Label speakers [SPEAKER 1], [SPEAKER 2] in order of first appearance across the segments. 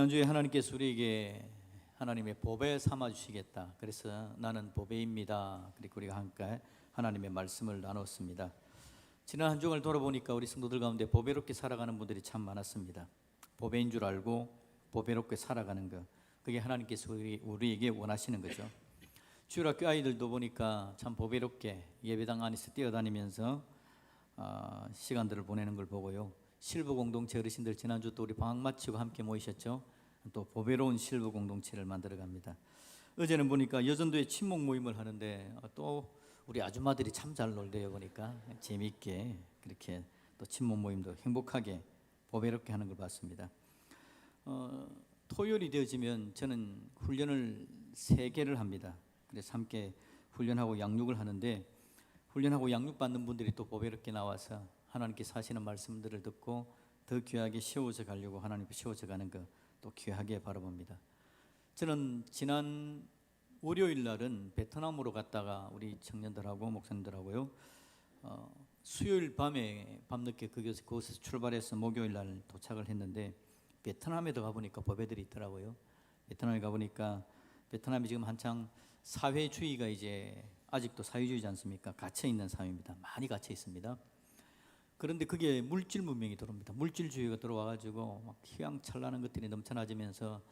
[SPEAKER 1] 지난주에 하나님께서 우리에게 하나님의 보배 삼아 주시겠다. 그래서 나는 보배입니다. 그리고 우리가 함께 하나님의 말씀을 나눴습니다. 지난 한 주간을 돌아보니까 우리 성도들 가운데 보배롭게 살아가는 분들이 참 많았습니다. 보배인 줄 알고 보배롭게 살아가는 것, 그게 하나님께서 우리에게 원하시는 거죠. 주일학교 아이들도 보니까 참 보배롭게 예배당 안에서 뛰어다니면서 시간들을 보내는 걸 보고요. 실부 공동체 어르신들 지난주 또 우리 방학 마치고 함께 모이셨죠. 또 보배로운 실부 공동체를 만들어 갑니다. 어제는 보니까 여전도에 친목 모임을 하는데 또 우리 아줌마들이 참 잘 놀대요. 보니까 재미있게 그렇게 또 친목 모임도 행복하게 보배롭게 하는 걸 봤습니다. 토요일이 되어지면 저는 훈련을 3개를 합니다. 그래서 함께 훈련하고 양육을 하는데, 훈련하고 양육받는 분들이 또 보배롭게 나와서 하나님께서 하시는 말씀들을 듣고 더 귀하게 세워져 가려고 하나님께 세워져 가는 것 또 귀하게 바라봅니다. 저는 지난 월요일 날은 베트남으로 갔다가 우리 청년들하고 목사님들하고요, 수요일 밤에 밤늦게 그곳에서 출발해서 목요일 날 도착을 했는데, 베트남에도 가보니까 보배들이 있더라고요. 베트남에 가보니까 베트남이 지금 한창 사회주의가 이제 아직도 사회주의지 않습니까? 갇혀 있는 사회입니다. 많이 갇혀 있습니다. 그런데 그게 물질 문명이 들어옵니다. 물질주의가 들어와가지고 막 휘황찬란한 것들이 넘쳐나지면서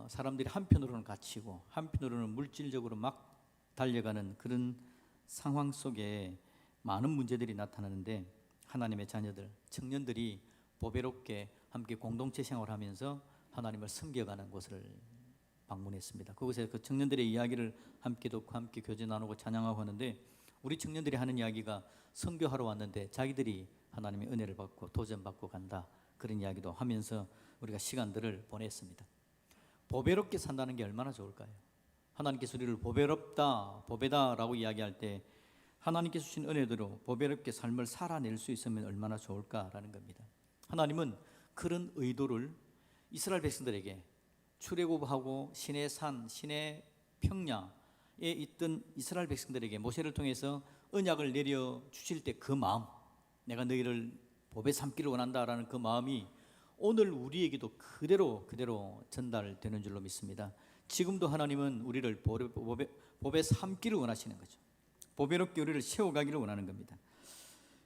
[SPEAKER 1] 사람들이 한편으로는 갇히고 한편으로는 물질적으로 막 달려가는 그런 상황 속에 많은 문제들이 나타나는데, 하나님의 자녀들, 청년들이 보배롭게 함께 공동체 생활하면서 하나님을 섬겨가는 곳을 방문했습니다. 그곳에 그 청년들의 이야기를 함께 듣고 함께 교제 나누고 찬양하고 하는데, 우리 청년들이 하는 이야기가 선교하러 왔는데 자기들이 하나님의 은혜를 받고 도전받고 간다, 그런 이야기도 하면서 우리가 시간들을 보냈습니다. 보배롭게 산다는 게 얼마나 좋을까요? 하나님께서 우리를 보배롭다, 보배다라고 이야기할 때 하나님께서 주신 은혜대로 보배롭게 삶을 살아낼 수 있으면 얼마나 좋을까라는 겁니다. 하나님은 그런 의도를 이스라엘 백성들에게 출애굽하고 시내 산, 시내 평야에 있던 이스라엘 백성들에게 모세를 통해서 언약을 내려 주실 때 그 마음, 내가 너희를 보배 삼기를 원한다라는 그 마음이 오늘 우리에게도 그대로 전달되는 줄로 믿습니다. 지금도 하나님은 우리를 보배 삼기를 원하시는 거죠. 보배롭게 우리를 세워가기를 원하는 겁니다.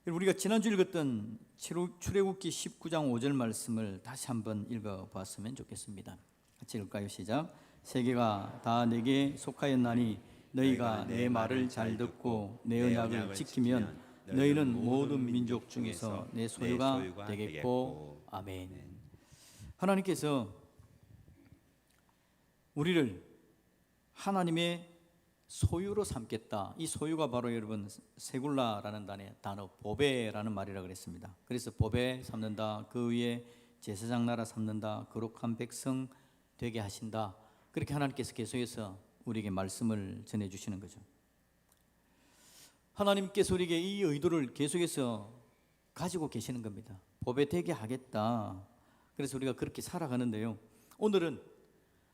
[SPEAKER 1] 우리가 지난주 읽었던 출애굽기 19장 5절 말씀을 다시 한번 읽어봤으면 좋겠습니다. 같이 읽을까요? 시작. 세계가 다 내게 속하였나니 너희가 내 말을 잘 듣고 내 언약을 지키면 너희는 모든 민족 중에서 내 소유가 되겠고. 아멘. 하나님께서 우리를 하나님의 소유로 삼겠다. 이 소유가 바로 여러분 세굴라라는 단어 보배라는 말이라고 그랬습니다. 그래서 보배 삼는다, 그 위에 제사장 나라 삼는다, 거룩한 백성 되게 하신다, 그렇게 하나님께서 계속해서 우리에게 말씀을 전해주시는 거죠. 하나님께서 우리에게 이 의도를 계속해서 가지고 계시는 겁니다. 보배 되게 하겠다. 그래서 우리가 그렇게 살아가는데요, 오늘은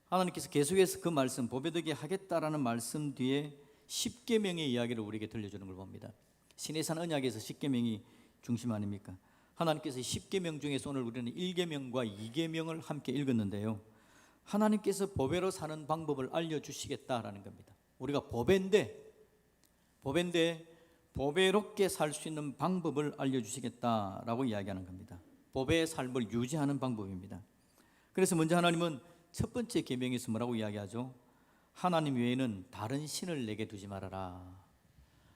[SPEAKER 1] 하나님께서 계속해서 그 말씀, 보배 되게 하겠다라는 말씀 뒤에 10계명의 이야기를 우리에게 들려주는 걸 봅니다. 시내산 언약에서 10계명이 중심 아닙니까? 하나님께서 10계명 중에서 오늘 우리는 1계명과 2계명을 함께 읽었는데요, 하나님께서 보배로 사는 방법을 알려주시겠다라는 겁니다. 우리가 보배인데 보배롭게 살 수 있는 방법을 알려주시겠다라고 이야기하는 겁니다. 보배의 삶을 유지하는 방법입니다. 그래서 먼저 하나님은 첫 번째 계명에서 뭐라고 이야기하죠? 하나님 외에는 다른 신을 내게 두지 말아라.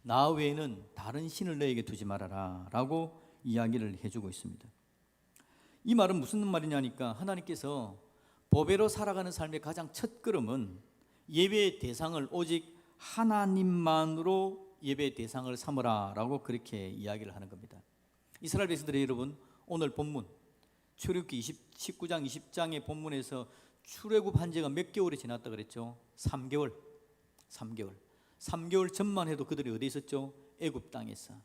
[SPEAKER 1] 나 외에는 다른 신을 너에게 두지 말아라 라고 이야기를 해주고 있습니다. 이 말은 무슨 말이냐니까, 하나님께서 보배로 살아가는 삶의 가장 첫 걸음은 예배의 대상을 오직 하나님만으로 예배의 대상을 삼으라 라고 그렇게 이야기를 하는 겁니다. 이스라엘 백성들의 여러분, 오늘 본문 출애굽기 19장 20장의 본문에서 출애굽한 지가 몇 개월이 지났다 그랬죠? 3개월. 3개월 전만 해도 그들이 어디 있었죠? 애굽 땅에서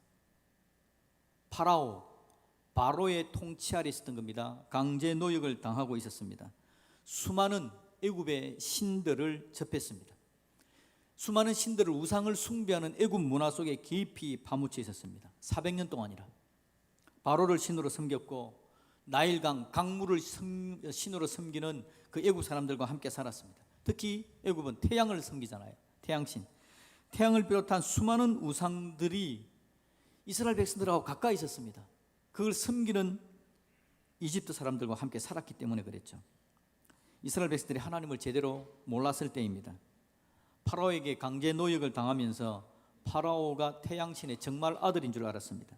[SPEAKER 1] 바로의 통치 아래 있었던 겁니다. 강제 노역을 당하고 있었습니다. 수많은 애굽의 신들을 접했습니다. 수많은 신들을, 우상을 숭배하는 애굽 문화 속에 깊이 파묻혀 있었습니다. 400년 동안이라 바로를 신으로 섬겼고 나일강 강물을 신으로 섬기는 그 애굽 사람들과 함께 살았습니다. 특히 애굽은 태양을 섬기잖아요. 태양신. 태양을 비롯한 수많은 우상들이 이스라엘 백성들하고 가까이 있었습니다. 그걸 섬기는 이집트 사람들과 함께 살았기 때문에 그랬죠. 이스라엘 백성들이 하나님을 제대로 몰랐을 때입니다. 파라오에게 강제 노역을 당하면서 파라오가 태양신의 정말 아들인 줄 알았습니다.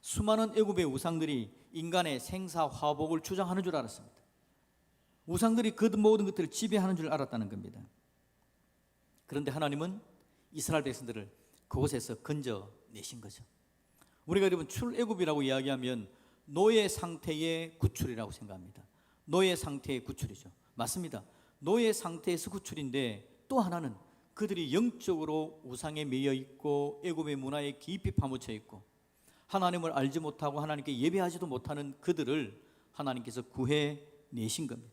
[SPEAKER 1] 수많은 애굽의 우상들이 인간의 생사 화복을 주장하는 줄 알았습니다. 우상들이 그 모든 것들을 지배하는 줄 알았다는 겁니다. 그런데 하나님은 이스라엘 백성들을 그곳에서 건져내신 거죠. 우리가 여러분 출애굽이라고 이야기하면 노예 상태의 구출이라고 생각합니다. 노예 상태의 구출이죠. 맞습니다. 노예 상태에서 구출인데, 또 하나는 그들이 영적으로 우상에 매여 있고 애굽의 문화에 깊이 파묻혀 있고 하나님을 알지 못하고 하나님께 예배하지도 못하는 그들을 하나님께서 구해내신 겁니다.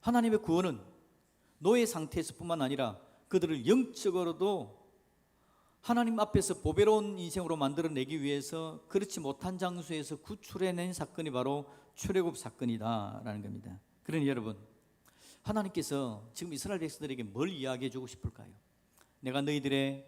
[SPEAKER 1] 하나님의 구원은 노예 상태에서 뿐만 아니라 그들을 영적으로도 하나님 앞에서 보배로운 인생으로 만들어내기 위해서 그렇지 못한 장소에서 구출해낸 사건이 바로 출애굽 사건이다라는 겁니다. 그러니 여러분, 하나님께서 지금 이스라엘 백성들에게 뭘 이야기해 주고 싶을까요? 내가 너희들을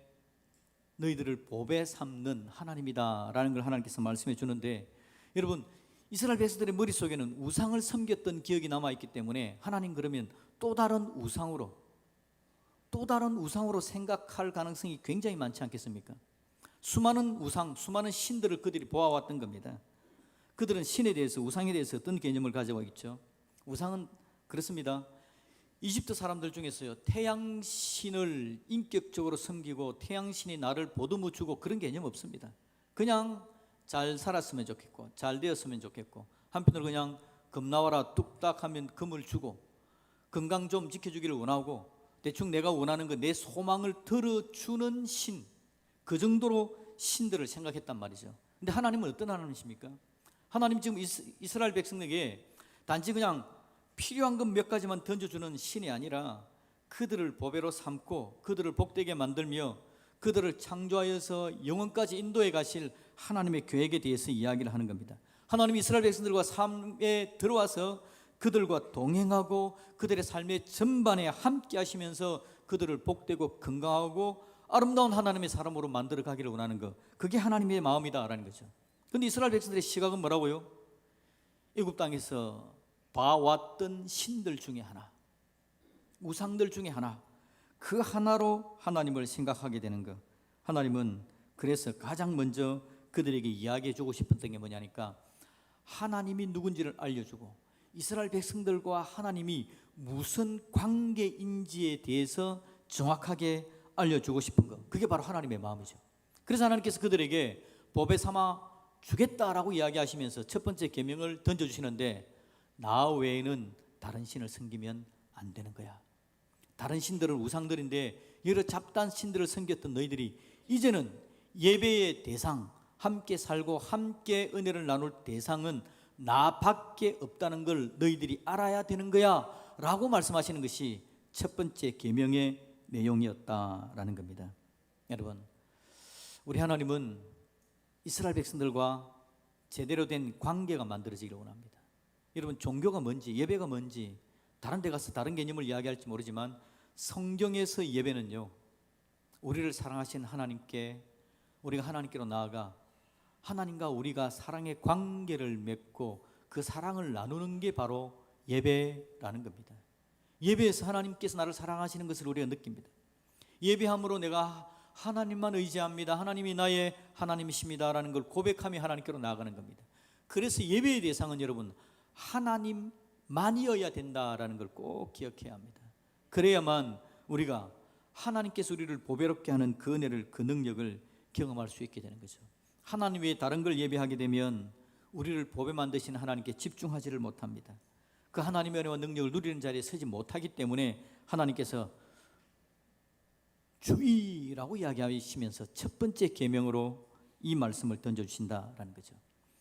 [SPEAKER 1] 보배 삼는 하나님이다라는 걸 하나님께서 말씀해 주는데, 여러분 이스라엘 백성들의 머릿속에는 우상을 섬겼던 기억이 남아있기 때문에 하나님 그러면 또 다른 우상으로 생각할 가능성이 굉장히 많지 않겠습니까? 수많은 우상, 수많은 신들을 그들이 보아왔던 겁니다. 그들은 신에 대해서, 우상에 대해서 어떤 개념을 가지고 있죠? 우상은 그렇습니다. 이집트 사람들 중에서요, 태양신을 인격적으로 섬기고 태양신이 나를 보듬어 주고 그런 개념 없습니다. 그냥 잘 살았으면 좋겠고 잘 되었으면 좋겠고, 한편으로 그냥 금 나와라 뚝딱 하면 금을 주고 건강 좀 지켜주기를 원하고 대충 내가 원하는 거, 내 소망을 들어주는 신, 그 정도로 신들을 생각했단 말이죠. 근데 하나님은 어떤 하나님이십니까? 하나님 지금 이스라엘 백성에게 단지 그냥 필요한 것 몇 가지만 던져주는 신이 아니라 그들을 보배로 삼고 그들을 복되게 만들며 그들을 창조하여서 영원까지 인도해 가실 하나님의 계획에 대해서 이야기를 하는 겁니다. 하나님이 이스라엘 백성들과 삶에 들어와서 그들과 동행하고 그들의 삶의 전반에 함께 하시면서 그들을 복되고 건강하고 아름다운 하나님의 사람으로 만들어 가기를 원하는 것, 그게 하나님의 마음이다라는 거죠. 그런데 이스라엘 백성들의 시각은 뭐라고요? 애굽 땅에서 봐왔던 신들 중에 하나, 우상들 중에 하나, 그 하나로 하나님을 생각하게 되는 것. 하나님은 그래서 가장 먼저 그들에게 이야기해 주고 싶었던 게 뭐냐니까, 하나님이 누군지를 알려주고 이스라엘 백성들과 하나님이 무슨 관계인지에 대해서 정확하게 알려주고 싶은 것, 그게 바로 하나님의 마음이죠. 그래서 하나님께서 그들에게 보배 삼아 주겠다라고 이야기하시면서 첫 번째 계명을 던져주시는데, 나 외에는 다른 신을 섬기면 안 되는 거야. 다른 신들은 우상들인데 여러 잡다한 신들을 섬겼던 너희들이 이제는 예배의 대상, 함께 살고 함께 은혜를 나눌 대상은 나밖에 없다는 걸 너희들이 알아야 되는 거야 라고 말씀하시는 것이 첫 번째 계명의 내용이었다라는 겁니다. 여러분, 우리 하나님은 이스라엘 백성들과 제대로 된 관계가 만들어지기를 원합니다. 여러분, 종교가 뭔지, 예배가 뭔지 다른 데 가서 다른 개념을 이야기할지 모르지만 성경에서 예배는요, 우리를 사랑하신 하나님께, 우리가 하나님께로 나아가 하나님과 우리가 사랑의 관계를 맺고 그 사랑을 나누는 게 바로 예배라는 겁니다. 예배에서 하나님께서 나를 사랑하시는 것을 우리가 느낍니다. 예배함으로 내가 하나님만 의지합니다, 하나님이 나의 하나님이십니다라는 걸 고백하며 하나님께로 나아가는 겁니다. 그래서 예배의 대상은 여러분 하나님만이어야 된다라는 걸 꼭 기억해야 합니다. 그래야만 우리가 하나님께서 우리를 보배롭게 하는 그 은혜를, 그 능력을 경험할 수 있게 되는 거죠. 하나님 외에 다른 걸 예배하게 되면 우리를 보배 만드신 하나님께 집중하지를 못합니다. 그 하나님의 은혜와 능력을 누리는 자리에 서지 못하기 때문에 하나님께서 주의라고 이야기하시면서 첫 번째 계명으로 이 말씀을 던져주신다라는 거죠.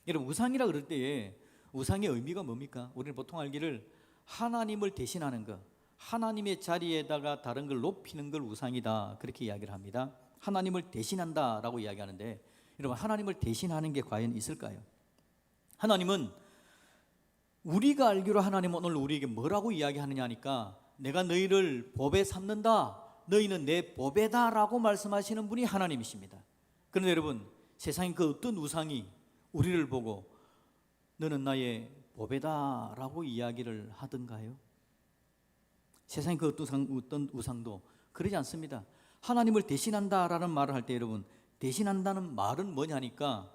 [SPEAKER 1] 여러분, 우상이라 그럴 때에 우상의 의미가 뭡니까? 우리는 보통 알기를 하나님을 대신하는 것, 하나님의 자리에다가 다른 걸 높이는 걸 우상이다, 그렇게 이야기를 합니다. 하나님을 대신한다라고 이야기하는데, 여러분, 하나님을 대신하는 게 과연 있을까요? 하나님은 우리가 알기로 하나님은 오늘 우리에게 뭐라고 이야기하느냐 하니까 내가 너희를 법에 삼는다, 너희는 내 법에다 라고 말씀하시는 분이 하나님이십니다. 그런데 여러분, 세상의 그 어떤 우상이 우리를 보고 너는 나의 법에다 라고 이야기를 하던가요? 세상의 그 어떤 우상도 그러지 않습니다. 하나님을 대신한다라는 말을 할 때 여러분, 대신한다는 말은 뭐냐니까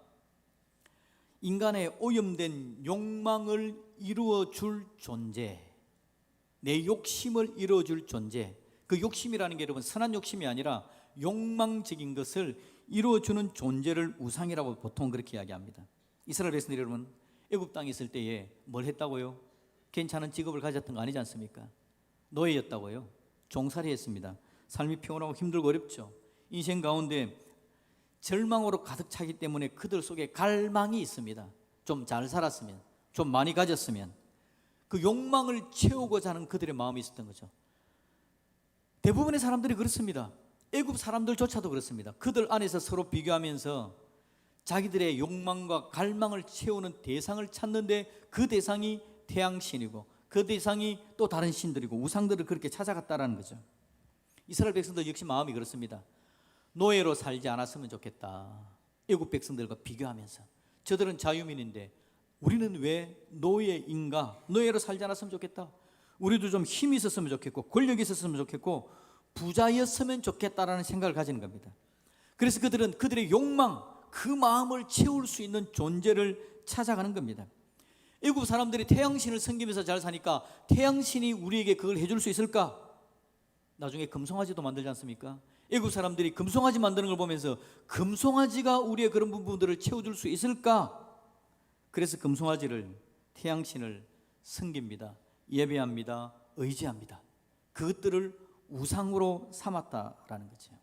[SPEAKER 1] 인간의 오염된 욕망을 이루어줄 존재, 내 욕심을 이루어줄 존재, 그 욕심이라는 게 여러분 선한 욕심이 아니라 욕망적인 것을 이루어주는 존재를 우상이라고 보통 그렇게 이야기합니다. 이스라엘 백성들이 여러분 애굽 땅에 있을 때에 뭘 했다고요? 괜찮은 직업을 가졌던 거 아니지 않습니까? 노예였다고요. 종살이 했습니다. 삶이 피곤하고 힘들고 어렵죠. 인생 가운데 절망으로 가득 차기 때문에 그들 속에 갈망이 있습니다. 좀 잘 살았으면, 좀 많이 가졌으면, 그 욕망을 채우고자 하는 그들의 마음이 있었던 거죠. 대부분의 사람들이 그렇습니다. 애굽 사람들조차도 그렇습니다. 그들 안에서 서로 비교하면서 자기들의 욕망과 갈망을 채우는 대상을 찾는데 그 대상이 태양신이고 그 대상이 또 다른 신들이고 우상들을 그렇게 찾아갔다라는 거죠. 이스라엘 백성들 역시 마음이 그렇습니다. 노예로 살지 않았으면 좋겠다. 애굽 백성들과 비교하면서 저들은 자유민인데 우리는 왜 노예인가? 노예로 살지 않았으면 좋겠다. 우리도 좀 힘이 있었으면 좋겠고 권력이 있었으면 좋겠고 부자였으면 좋겠다라는 생각을 가지는 겁니다. 그래서 그들은 그들의 욕망, 그 마음을 채울 수 있는 존재를 찾아가는 겁니다. 애굽 사람들이 태양신을 섬기면서 잘 사니까 태양신이 우리에게 그걸 해줄 수 있을까? 나중에 금송아지도 만들지 않습니까? 애굽 사람들이 금송아지 만드는 걸 보면서 금송아지가 우리의 그런 부분들을 채워줄 수 있을까? 그래서 금송아지를, 태양신을 섬깁니다. 예배합니다. 의지합니다. 그것들을 우상으로 삼았다라는 거죠.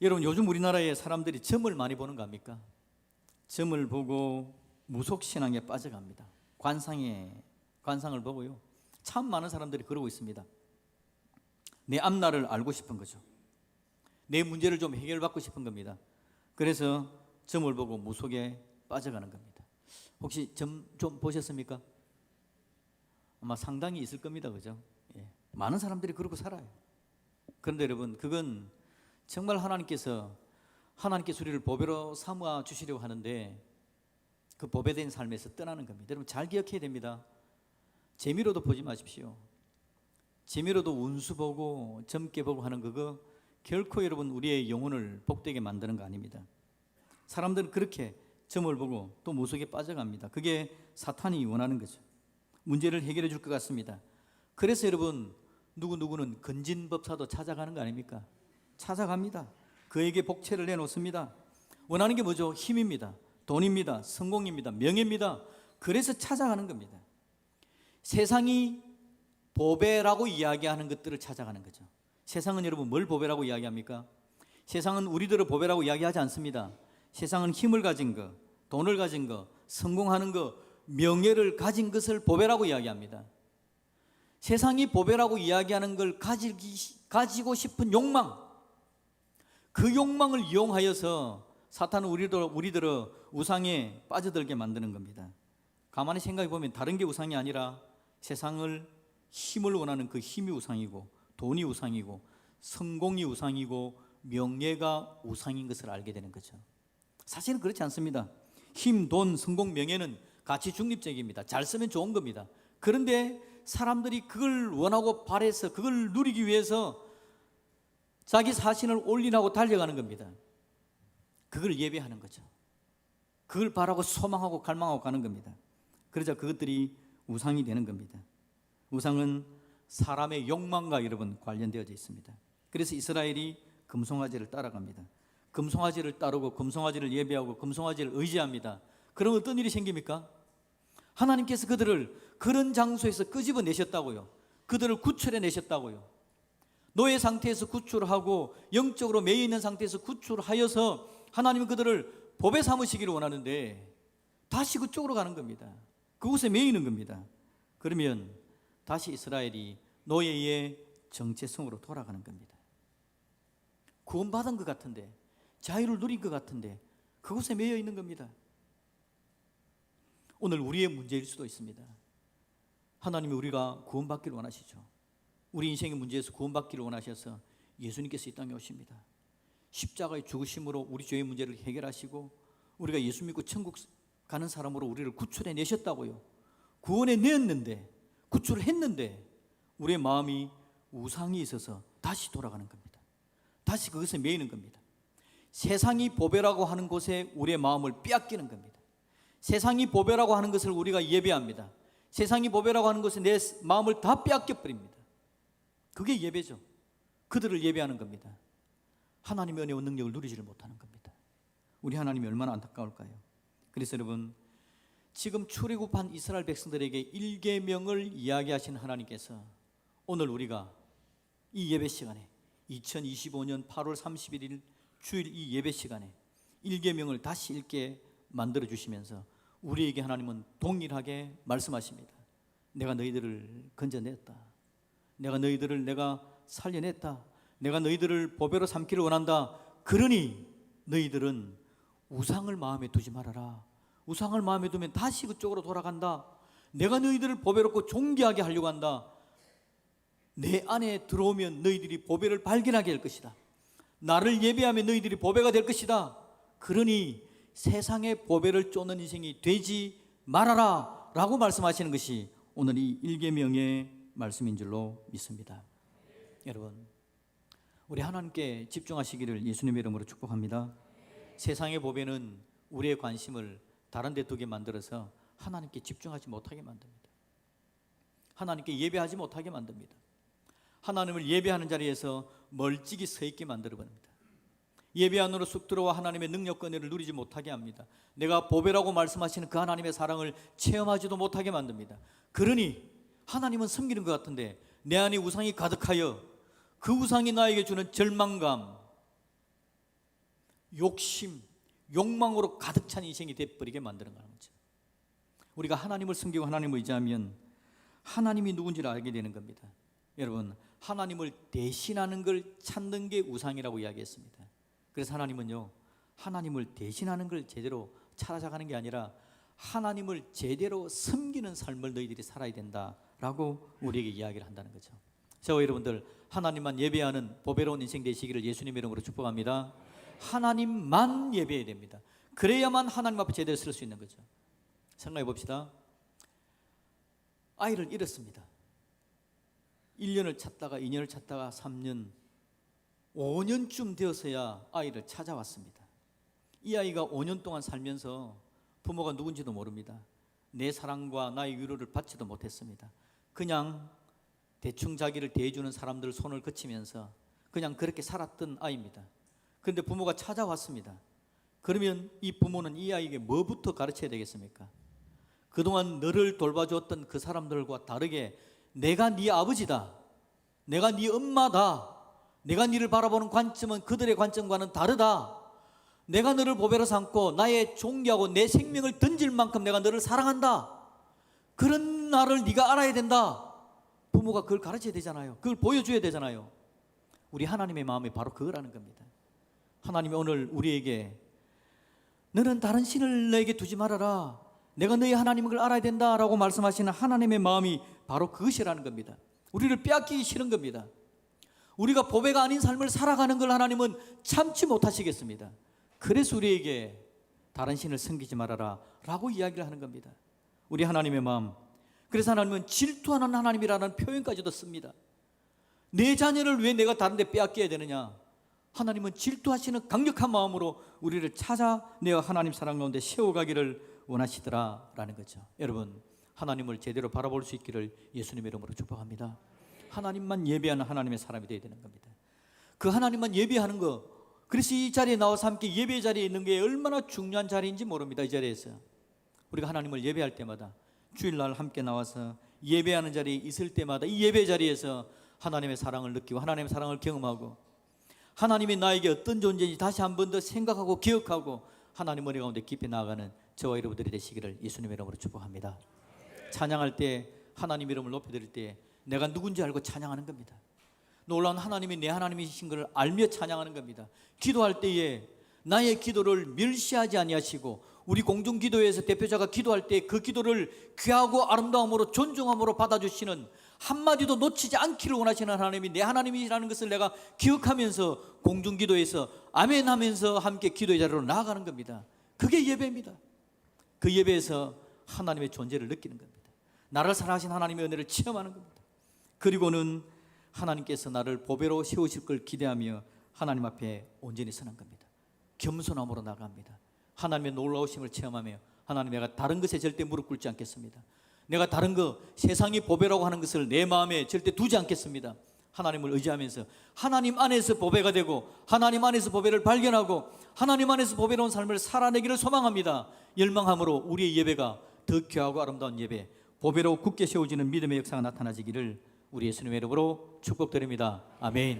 [SPEAKER 1] 여러분, 요즘 우리나라의 사람들이 점을 많이 보는 거 아닙니까? 점을 보고 무속신앙에 빠져갑니다. 관상을 보고요. 참 많은 사람들이 그러고 있습니다. 내 앞날을 알고 싶은 거죠. 내 문제를 좀 해결받고 싶은 겁니다. 그래서 점을 보고 무속에 빠져가는 겁니다. 혹시 점 좀 보셨습니까? 아마 상당히 있을 겁니다. 그죠? 예. 많은 사람들이 그러고 살아요. 그런데 여러분, 그건 정말 하나님께서 우리를 보배로 삼아 주시려고 하는데 그 보배된 삶에서 떠나는 겁니다. 여러분 잘 기억해야 됩니다. 재미로도 보지 마십시오. 재미로도 운수 보고 젊게 보고 하는 그거 결코 여러분 우리의 영혼을 복되게 만드는 거 아닙니다. 사람들은 그렇게 점을 보고 또 무속에 빠져갑니다. 그게 사탄이 원하는 거죠. 문제를 해결해 줄 것 같습니다. 그래서 여러분 누구는 건진법사도 찾아가는 거 아닙니까? 찾아갑니다. 그에게 복채를 내놓습니다. 원하는 게 뭐죠? 힘입니다. 돈입니다. 성공입니다. 명예입니다. 그래서 찾아가는 겁니다. 세상이 보배라고 이야기하는 것들을 찾아가는 거죠. 세상은 여러분 뭘 보배라고 이야기합니까? 세상은 우리들을 보배라고 이야기하지 않습니다. 세상은 힘을 가진 것, 돈을 가진 것, 성공하는 것, 명예를 가진 것을 보배라고 이야기합니다. 세상이 보배라고 이야기하는 걸 가지고 싶은 욕망, 그 욕망을 이용하여서 사탄은 우리들을 우상에 빠져들게 만드는 겁니다. 가만히 생각해 보면 다른 게 우상이 아니라 세상을 힘을 원하는 그 힘이 우상이고 돈이 우상이고 성공이 우상이고 명예가 우상인 것을 알게 되는 거죠. 사실은 그렇지 않습니다. 힘, 돈, 성공, 명예는 가치 중립적입니다. 잘 쓰면 좋은 겁니다. 그런데 사람들이 그걸 원하고 바래서 그걸 누리기 위해서 자기 자신을 올인하고 달려가는 겁니다. 그걸 예배하는 거죠. 그걸 바라고 소망하고 갈망하고 가는 겁니다. 그러자 그것들이 우상이 되는 겁니다. 우상은 사람의 욕망과 여러분 관련되어져 있습니다. 그래서 이스라엘이 금송아지를 따라갑니다. 금송아지를 따르고 금송아지를 예배하고 금송아지를 의지합니다. 그럼 어떤 일이 생깁니까? 하나님께서 그들을 그런 장소에서 끄집어내셨다고요. 그들을 구출해내셨다고요. 노예 상태에서 구출하고 영적으로 매여 있는 상태에서 구출하여서 하나님은 그들을 법에 삼으시기를 원하는데 다시 그쪽으로 가는 겁니다. 그곳에 매여 있는 겁니다. 그러면 다시 이스라엘이 노예의 정체성으로 돌아가는 겁니다. 구원받은 것 같은데, 자유를 누린 것 같은데 그곳에 매여 있는 겁니다. 오늘 우리의 문제일 수도 있습니다. 하나님이 우리가 구원받기를 원하시죠. 우리 인생의 문제에서 구원받기를 원하셔서 예수님께서 이 땅에 오십니다. 십자가의 죽으심으로 우리 죄의 문제를 해결하시고 우리가 예수 믿고 천국 가는 사람으로 우리를 구출해 내셨다고요. 구원해 내었는데, 구출을 했는데 우리의 마음이 우상이 있어서 다시 돌아가는 겁니다. 다시 그것에 매이는 겁니다. 세상이 보배라고 하는 곳에 우리의 마음을 빼앗기는 겁니다. 세상이 보배라고 하는 것을 우리가 예배합니다. 세상이 보배라고 하는 것에 내 마음을 다 빼앗겨 버립니다. 그게 예배죠. 그들을 예배하는 겁니다. 하나님의 은혜와 능력을 누리지를 못하는 겁니다. 우리 하나님이 얼마나 안타까울까요? 그래서 여러분, 지금 출애굽한 이스라엘 백성들에게 1계명을 이야기하신 하나님께서 오늘 우리가 이 예배 시간에 2025년 8월 31일 주일 이 예배 시간에 1계명을 다시 읽게 만들어 주시면서 우리에게 하나님은 동일하게 말씀하십니다. 내가 너희들을 건져냈다. 내가 너희들을 살려냈다. 내가 너희들을 보배로 삼기를 원한다. 그러니 너희들은 우상을 마음에 두지 말아라. 우상을 마음에 두면 다시 그쪽으로 돌아간다. 내가 너희들을 보배롭고 존귀하게 하려고 한다. 내 안에 들어오면 너희들이 보배를 발견하게 될 것이다. 나를 예배하면 너희들이 보배가 될 것이다. 그러니 세상의 보배를 쫓는 인생이 되지 말아라 라고 말씀하시는 것이 오늘 이 1계명의 말씀인 줄로 믿습니다. 여러분, 우리 하나님께 집중하시기를 예수님의 이름으로 축복합니다. 세상의 보배는 우리의 관심을 다른 데 두게 만들어서 하나님께 집중하지 못하게 만듭니다. 하나님께 예배하지 못하게 만듭니다. 하나님을 예배하는 자리에서 멀찍이 서 있게 만들어버립니다. 예배 안으로 쑥 들어와 하나님의 능력과 은혜를 누리지 못하게 합니다. 내가 보배라고 말씀하시는 그 하나님의 사랑을 체험하지도 못하게 만듭니다. 그러니 하나님은 섬기는 것 같은데 내 안에 우상이 가득하여 그 우상이 나에게 주는 절망감, 욕심, 욕망으로 가득 찬 인생이 되어버리게 만드는 거죠. 우리가 하나님을 섬기고 하나님을 의지하면 하나님이 누군지를 알게 되는 겁니다. 여러분, 하나님을 대신하는 걸 찾는 게 우상이라고 이야기했습니다. 그래서 하나님은요, 하나님을 대신하는 걸 제대로 찾아가는 게 아니라 하나님을 제대로 섬기는 삶을 너희들이 살아야 된다라고 우리에게 이야기를 한다는 거죠. 저와 여러분들, 하나님만 예배하는 보배로운 인생 되시기를 예수님의 이름으로 축복합니다. 하나님만 예배해야 됩니다. 그래야만 하나님 앞에 제대로 설 수 있는 거죠. 생각해 봅시다. 아이를 잃었습니다. 1년을 찾다가 2년을 찾다가 3년, 5년쯤 되어서야 아이를 찾아왔습니다. 이 아이가 5년 동안 살면서 부모가 누군지도 모릅니다. 내 사랑과 나의 위로를 받지도 못했습니다. 그냥 대충 자기를 대해주는 사람들 손을 거치면서 그냥 그렇게 살았던 아이입니다. 그런데 부모가 찾아왔습니다. 그러면 이 부모는 이 아이에게 뭐부터 가르쳐야 되겠습니까? 그동안 너를 돌봐주었던 그 사람들과 다르게 내가 네 아버지다, 내가 네 엄마다, 내가 너를 바라보는 관점은 그들의 관점과는 다르다, 내가 너를 보배로 삼고 나의 존귀하고 내 생명을 던질 만큼 내가 너를 사랑한다, 그런 나를 네가 알아야 된다. 부모가 그걸 가르쳐야 되잖아요. 그걸 보여줘야 되잖아요. 우리 하나님의 마음이 바로 그거라는 겁니다. 하나님이 오늘 우리에게 너는 다른 신을 너에게 두지 말아라, 내가 너희 하나님인 걸 알아야 된다라고 말씀하시는 하나님의 마음이 바로 그것이라는 겁니다. 우리를 빼앗기기 싫은 겁니다. 우리가 보배가 아닌 삶을 살아가는 걸 하나님은 참지 못하시겠습니다. 그래서 우리에게 다른 신을 섬기지 말아라 라고 이야기를 하는 겁니다. 우리 하나님의 마음, 그래서 하나님은 질투하는 하나님이라는 표현까지도 씁니다. 내 자녀를 왜 내가 다른 데 빼앗겨야 되느냐? 하나님은 질투하시는 강력한 마음으로 우리를 찾아내어 하나님 사랑 가운데 세워가기를 원하시더라라는 거죠. 여러분, 하나님을 제대로 바라볼 수 있기를 예수님의 이름으로 축복합니다. 하나님만 예배하는 하나님의 사람이 되어야 되는 겁니다. 그 하나님만 예배하는 거, 그래서 이 자리에 나와서 함께 예배 자리에 있는 게 얼마나 중요한 자리인지 모릅니다. 이 자리에서 우리가 하나님을 예배할 때마다, 주일날 함께 나와서 예배하는 자리에 있을 때마다 이 예배 자리에서 하나님의 사랑을 느끼고 하나님의 사랑을 경험하고 하나님이 나에게 어떤 존재인지 다시 한 번 더 생각하고 기억하고 하나님 머리 가운데 깊이 나아가는 저와 여러분들이 되시기를 예수님의 이름으로 축복합니다. 찬양할 때, 하나님 이름을 높여드릴 때 내가 누군지 알고 찬양하는 겁니다. 놀라운 하나님이 내 하나님이신 것을 알며 찬양하는 겁니다. 기도할 때에 나의 기도를 멸시하지 아니하시고 우리 공중기도회에서 대표자가 기도할 때 그 기도를 귀하고 아름다움으로 존중함으로 받아주시는 한마디도 놓치지 않기를 원하시는 하나님이 내 하나님이라는 것을 내가 기억하면서 공중기도에서 아멘 하면서 함께 기도의 자리로 나아가는 겁니다. 그게 예배입니다. 그 예배에서 하나님의 존재를 느끼는 겁니다. 나를 사랑하신 하나님의 은혜를 체험하는 겁니다. 그리고는 하나님께서 나를 보배로 세우실 걸 기대하며 하나님 앞에 온전히 서는 겁니다. 겸손함으로 나갑니다. 하나님의 놀라우심을 체험하며 하나님, 내가 다른 것에 절대 무릎 꿇지 않겠습니다. 내가 다른 거, 세상이 보배라고 하는 것을 내 마음에 절대 두지 않겠습니다. 하나님을 의지하면서 하나님 안에서 보배가 되고 하나님 안에서 보배를 발견하고 하나님 안에서 보배로운 삶을 살아내기를 소망합니다. 열망함으로 우리의 예배가 더 귀하고 아름다운 예배, 보배로 굳게 세워지는 믿음의 역사가 나타나지기를 우리 예수님의 이름으로 축복드립니다. 아멘.